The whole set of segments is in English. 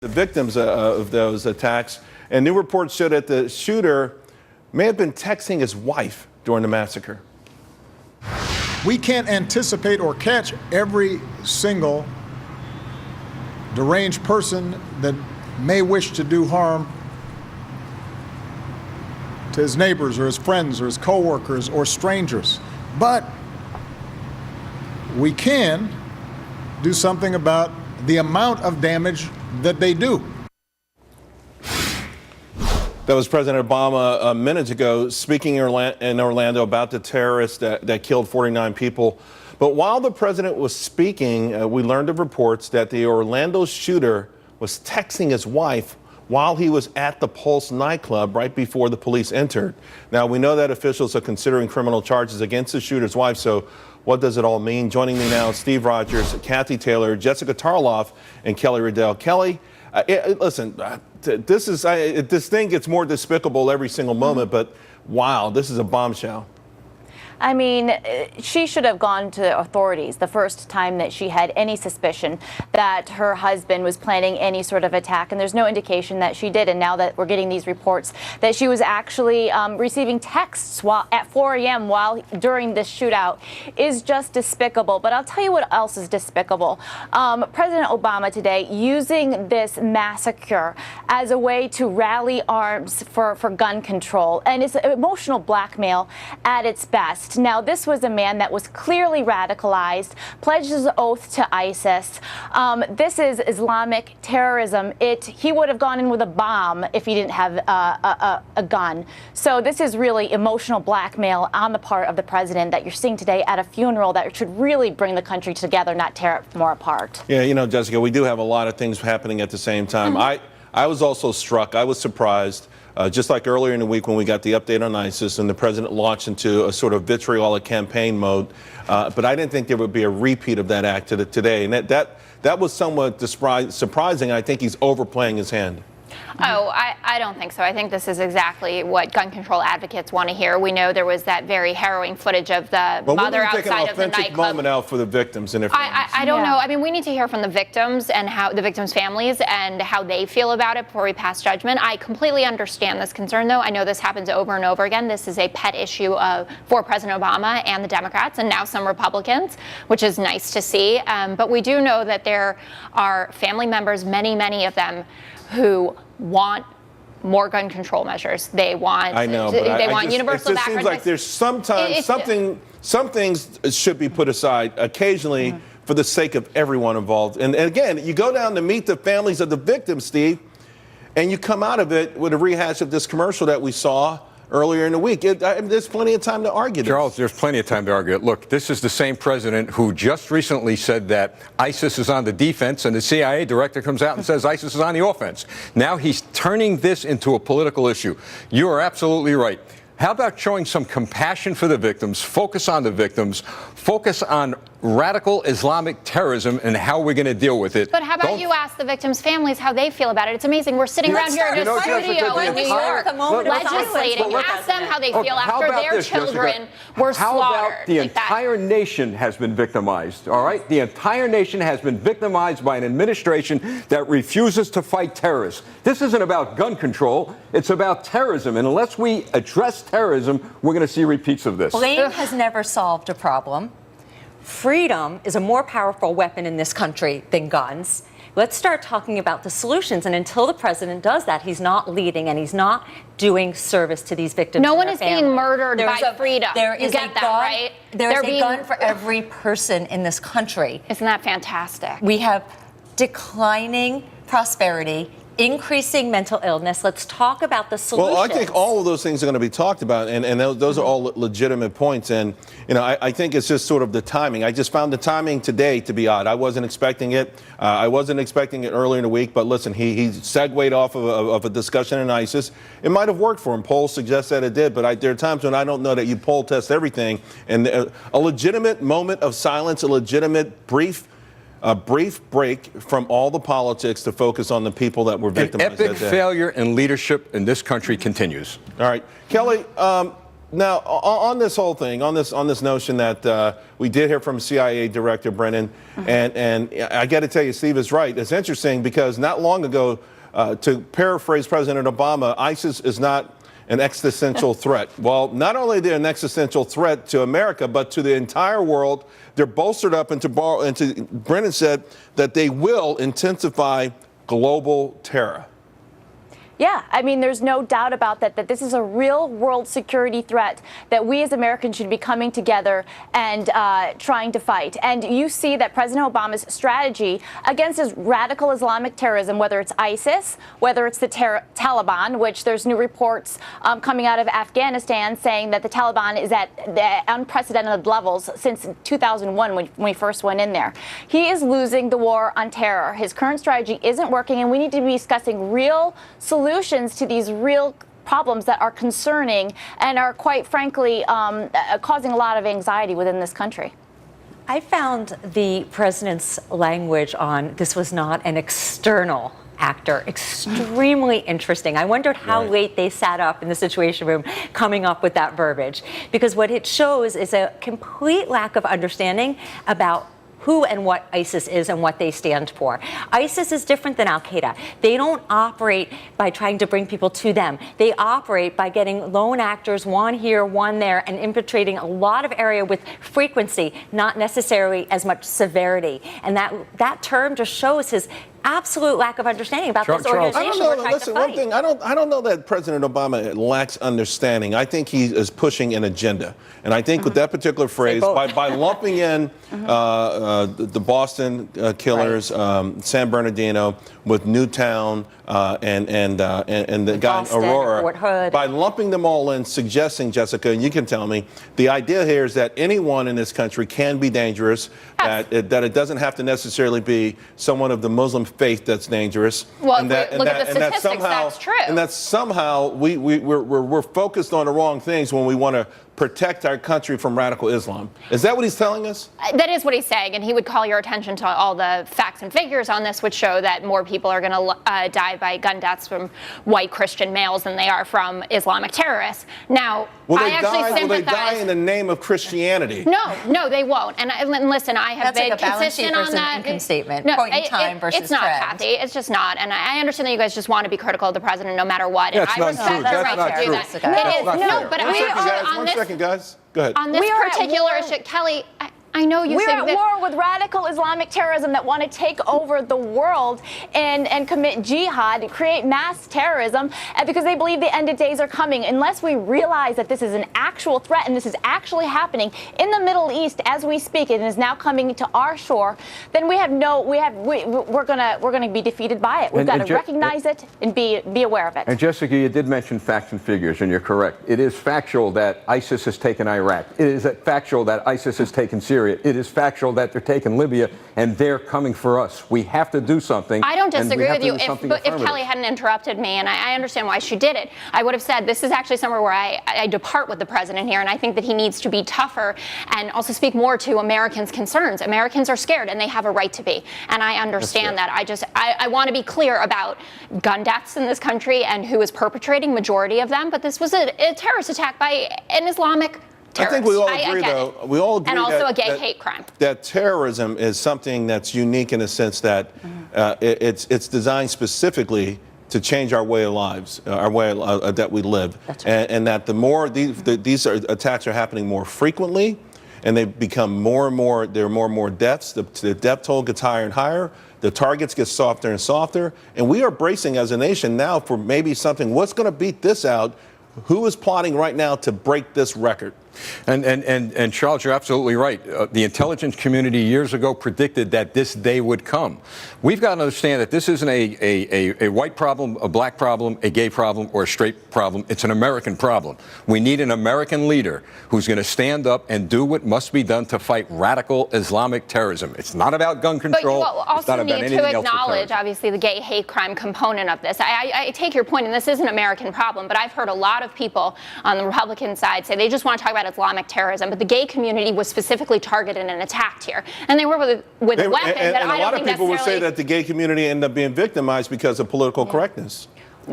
The victims of those attacks, and new reports show that the shooter may have been texting his wife during the massacre. We can't anticipate or catch every single deranged person that may wish to do harm to his neighbors or his friends or his coworkers or strangers. But we can do something about the amount of damage that they do. That was President Obama minutes ago speaking in Orlando about the terrorists that killed 49 people. But while the president was speaking, we learned of reports that the Orlando shooter was texting his wife while he was at the Pulse nightclub right before the police entered. Now, we know that officials are considering criminal charges against the shooter's wife, so what does it all mean? Joining me now, Steve Rogers, Kathy Taylor, Jessica Tarloff, and Kelly Riddell. Kelly, listen, this thing gets more despicable every single moment, but wow, this is a bombshell. I mean, she should have gone to authorities the first time that she had any suspicion that her husband was planning any sort of attack, and there's no indication that she did. And now that we're getting these reports that she was actually receiving texts at 4 a.m. during this shootout is just despicable. But I'll tell you what else is despicable. President Obama today using this massacre as a way to rally arms for gun control, and it's emotional blackmail at its best. Now, this was a man that was clearly radicalized, pledged his oath to ISIS. This is Islamic terrorism. He would have gone in with a bomb if he didn't have a gun. So this is really emotional blackmail on the part of the president that you're seeing today at a funeral that should really bring the country together, not tear it more apart. Yeah, you know, Jessica, we do have a lot of things happening at the same time. I was also struck. I was surprised. Just like earlier in the week when we got the update on ISIS and the president launched into a sort of vitriolic campaign mode, but I didn't think there would be a repeat of that act today. And that was somewhat surprising. I think he's overplaying his hand. Oh, I don't think so. I think this is exactly what gun control advocates want to hear. We know there was that very harrowing footage of the mother outside of the nightclub. Take an authentic moment out for the victims and their families. I don't know. I mean, we need to hear from the victims and how the victims' families and how they feel about it before we pass judgment. I completely understand this concern, though. I know this happens over and over again. This is a pet issue for President Obama and the Democrats and now some Republicans, which is nice to see. But we do know that there are family members, many of them, who want more gun control measures. They want universal background checks. It seems like there's sometimes some things should be put aside occasionally for the sake of everyone involved. And again, you go down to meet the families of the victims, Steve, and you come out of it with a rehash of this commercial that we saw earlier in the week. There's plenty of time to argue this. Charles, there's plenty of time to argue it. Look, this is the same president who just recently said that ISIS is on the defense, and the CIA director comes out and says ISIS is on the offense. Now he's turning this into a political issue. You are absolutely right. How about showing some compassion for the victims, focus on the victims, focus on radical Islamic terrorism and how we're going to deal with it. But how about you ask the victims' families how they feel about it? It's amazing. We're sitting around here in a studio in New York legislating. Ask them how they feel after their children were slaughtered. How about the entire nation has been victimized, all right? The entire nation has been victimized by an administration that refuses to fight terrorists. This isn't about gun control. It's about terrorism. And unless we address terrorism, we're going to see repeats of this. Blame has never solved a problem. Freedom is a more powerful weapon in this country than guns. Let's start talking about the solutions. And until the president does that, he's not leading and he's not doing service to these victims. No one is being murdered by freedom. There is you get that, right? There is a gun for every person in this country. Isn't that fantastic? We have declining prosperity, increasing mental illness. Let's talk about the solutions. Well, I think all of those things are going to be talked about, and those are all legitimate points. And, you know, I think it's just sort of the timing. I just found the timing today to be odd. I wasn't expecting it. I wasn't expecting it earlier in the week. But listen, he segued off of a discussion in ISIS. It might have worked for him. Polls suggest that it did. But there are times when I don't know that you poll test everything. And a legitimate moment of silence, a legitimate brief break from all the politics to focus on the people that were victimized. An epic failure in leadership in this country continues. All right. Kelly, Now, on this whole thing, on this notion that we did hear from CIA Director Brennan, and I got to tell you, Steve is right. It's interesting because not long ago, to paraphrase President Obama, ISIS is not an existential threat. Well, not only are they an existential threat to America, but to the entire world. They're bolstered up, and Brennan said that they will intensify global terror. Yeah, I mean, there's no doubt about that this is a real world security threat that we as Americans should be coming together and trying to fight. And you see that President Obama's strategy against this radical Islamic terrorism, whether it's ISIS, whether it's the Taliban, which there's new reports coming out of Afghanistan saying that the Taliban is at the unprecedented levels since 2001 when we first went in there. He is losing the war on terror. His current strategy isn't working, and we need to be discussing real solutions to these real problems that are concerning and are, quite frankly, causing a lot of anxiety within this country. I found the president's language on this was not an external actor extremely interesting. I wondered how late they sat up in the Situation Room coming up with that verbiage, because what it shows is a complete lack of understanding about who and what ISIS is and what they stand for. ISIS is different than Al-Qaeda. They don't operate by trying to bring people to them. They operate by getting lone actors, one here, one there, and infiltrating a lot of area with frequency, not necessarily as much severity. And that term just shows his absolute lack of understanding about this organization. I don't know. We're trying Listen, to fight. one thing, I don't know that President Obama lacks understanding. I think he is pushing an agenda. And I think with that particular phrase, by lumping in the Boston killers, San Bernardino, with Newtown and the guy in Boston, Aurora, Fort Hood. by lumping them all in, suggesting, Jessica, and you can tell me, the idea here is that anyone in this country can be dangerous, that it doesn't have to necessarily be someone of the Muslim faith that's dangerous. Well, look at the statistics, somehow, that's true. And that somehow we're focused on the wrong things when we want to protect our country from radical Islam. Is that what he's telling us? That is what he's saying, and he would call your attention to all the facts and figures on this, which show that more people are going to die by gun deaths from white Christian males than they are from Islamic terrorists. Now, Will I they actually die? Will they die sympathize. in the name of Christianity? No, they won't. And listen, I have That's been like a balance sheet consistent on versus an that. income statement, No, point in time versus it's not, trend. Kathy. It's just not. And I understand that you guys just want to be critical of the president no matter what. That's and I not respect true. their That's right not to do true. that. That's not It is. fair. No, but One we second, are guys. on One this. second, guys. Go ahead. On this We are at particular war. issue, Kelly, I know you We're think at that. war with radical Islamic terrorism that want to take over the world and commit jihad, create mass terrorism, because they believe the end of days are coming. Unless we realize that this is an actual threat and this is actually happening in the Middle East as we speak, and is now coming to our shore, then we're gonna be defeated by it. We've got to recognize it and be aware of it. And Jessica, you did mention facts and figures, and you're correct. It is factual that ISIS has taken Iraq. It is factual that ISIS has taken Syria. It is factual that they're taking Libya, and they're coming for us. We have to do something. I don't disagree and with we you. have to do something If affirmative. Kelly hadn't interrupted me, and I understand why she did it, I would have said this is actually somewhere where I depart with the president here, and I think that he needs to be tougher and also speak more to Americans' concerns. Americans are scared, and they have a right to be. And I understand that. I want to be clear about gun deaths in this country and who is perpetrating majority of them. But this was a terrorist attack by an Islamic terrorist. I think we all agree, get though. it. We all agree and also that, a gay hate crime. That terrorism is something that's unique in the sense that it's designed specifically to change our way of lives, our way that we live, and that the more these attacks are happening more frequently, and they become more and more. There are more and more deaths. The death toll gets higher and higher. The targets get softer and softer, and we are bracing as a nation now for maybe something. What's going to beat this out? Who is plotting right now to break this record? And Charles, you're absolutely right. The intelligence community years ago predicted that this day would come. We've got to understand that this isn't a white problem, a black problem, a gay problem, or a straight problem. It's an American problem. We need an American leader who's going to stand up and do what must be done to fight radical Islamic terrorism. It's not about gun control. But you also it's not need about anything to else but acknowledge, terrorism. obviously, the gay hate crime component of this. I take your point, and this is an American problem, but I've heard a lot of people on the Republican side say they just want to talk about Islamic terrorism, but the gay community was specifically targeted and attacked here. And they were with a weapon that I don't think necessarily... And a lot of people would say that the gay community ended up being victimized because of political correctness.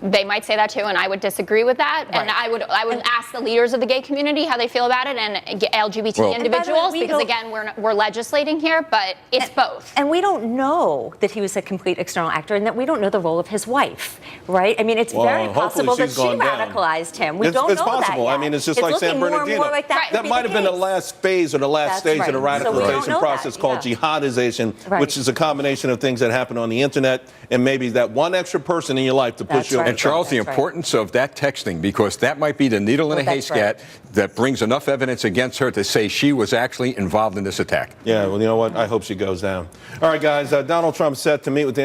They might say that too, and I would disagree with that. Right. And I would ask the leaders of the gay community how they feel about it, and LGBT Well- individuals, we because don't- again, we're legislating here, but it's both. And we don't know that he was a complete external actor, and that we don't know the role of his wife, right? I mean, it's Well, very hopefully possible that she's she gone down. radicalized him. We It's don't know possible. that yet. I mean, it's just like San looking more and Bernardino. more like that could That be might have been the case. last phase or the last That's stage of the right. So we don't radicalization know process that, called yeah. jihadization, Right. which is a combination of things that happen on the internet and maybe that one extra person in your life to push That's you over right. the And top. Charles, the That's right. importance of that texting, because that might be the needle in a Well, that's haystack right. that brings enough evidence against her to say she was actually involved in this attack. Yeah, well, you know what? I hope she goes down. All right, guys. Donald Trump set to meet with the